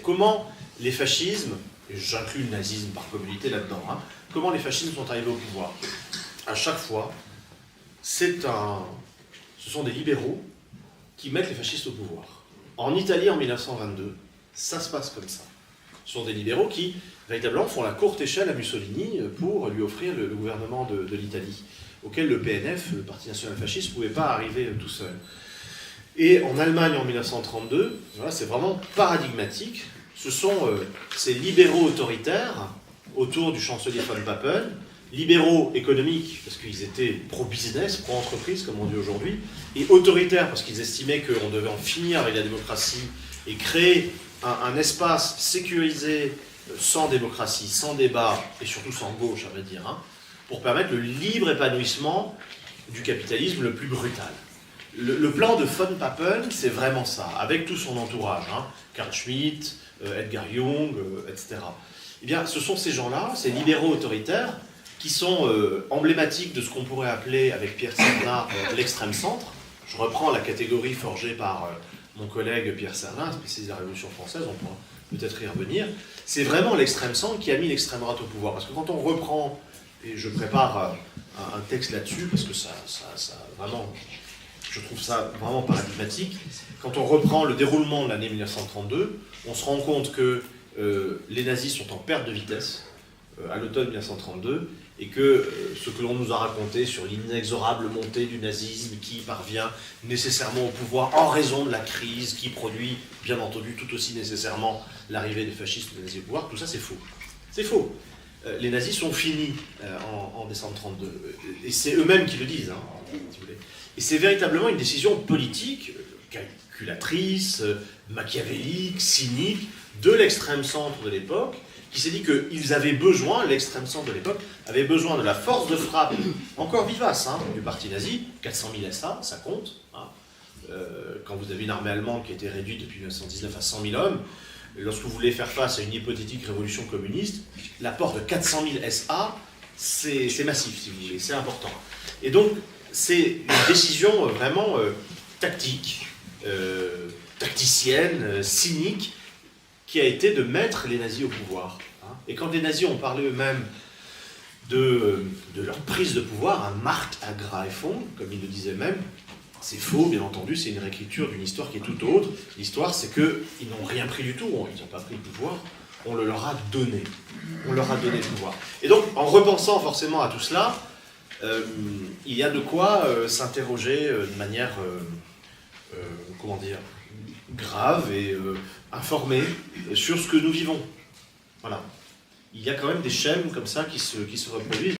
Comment les fascismes, et j'inclus le nazisme par communauté là-dedans, comment les fascismes sont arrivés au pouvoir? À chaque fois, ce sont des libéraux qui mettent les fascistes au pouvoir. En Italie, en 1922, ça se passe comme ça. Ce sont des libéraux qui, véritablement, font la courte échelle à Mussolini pour lui offrir le gouvernement de l'Italie, auquel le PNF, le Parti national fasciste, ne pouvait pas arriver tout seul. Et en Allemagne, en 1932, voilà, c'est vraiment paradigmatique. Ce sont ces libéraux autoritaires, autour du chancelier von Papen, libéraux économiques, parce qu'ils étaient pro-business, pro-entreprise, comme on dit aujourd'hui, et autoritaires, parce qu'ils estimaient qu'on devait en finir avec la démocratie et créer un espace sécurisé, sans démocratie, sans débat, et surtout sans gauche, à vrai dire, pour permettre le libre épanouissement du capitalisme le plus brutal. Le plan de von Papen, c'est vraiment ça, avec tout son entourage, Carl Schmitt, Edgar Jung, etc. Eh bien, ce sont ces gens-là, ces libéraux autoritaires, qui sont emblématiques de ce qu'on pourrait appeler, avec Pierre Serna, l'extrême centre. Je reprends la catégorie forgée par mon collègue Pierre Serna, spécialiste de la Révolution française, on pourra peut-être y revenir. C'est vraiment l'extrême centre qui a mis l'extrême droite au pouvoir. Parce que quand on reprend, et je prépare un texte là-dessus, parce que ça vraiment, je trouve ça vraiment paradigmatique, quand on reprend le déroulement de l'année 1932, on se rend compte que les nazis sont en perte de vitesse à l'automne 1932, et que ce que l'on nous a raconté sur l'inexorable montée du nazisme qui parvient nécessairement au pouvoir en raison de la crise qui produit, bien entendu, tout aussi nécessairement l'arrivée des fascistes ou des nazis au pouvoir, tout ça c'est faux. C'est faux. Les nazis sont finis en décembre 1932, et c'est eux-mêmes qui le disent, si vous voulez. Et c'est véritablement une décision politique, calculatrice, machiavélique, cynique, de l'extrême centre de l'époque, qui s'est dit qu'ils avaient besoin, l'extrême centre de l'époque, avait besoin de la force de frappe encore vivace du parti nazi, 400 000 SA, ça compte. Quand vous avez une armée allemande qui a été réduite depuis 1919 à 100 000 hommes, lorsque vous voulez faire face à une hypothétique révolution communiste, l'apport de 400 000 SA, c'est massif, si vous voulez, c'est important. Et donc, c'est une décision vraiment tactique, tacticienne, cynique, qui a été de mettre les nazis au pouvoir. Et quand les nazis ont parlé eux-mêmes de leur prise de pouvoir, un Machtergreifung, comme ils le disaient même, c'est faux, bien entendu, c'est une réécriture d'une histoire qui est tout autre. L'histoire, c'est qu'ils n'ont rien pris du tout, ils n'ont pas pris le pouvoir, on le leur a donné. On leur a donné le pouvoir. Et donc, en repensant forcément à tout cela, il y a de quoi s'interroger de manière, comment dire, grave et informée sur ce que nous vivons. Voilà. Il y a quand même des schèmes comme ça qui se reproduisent.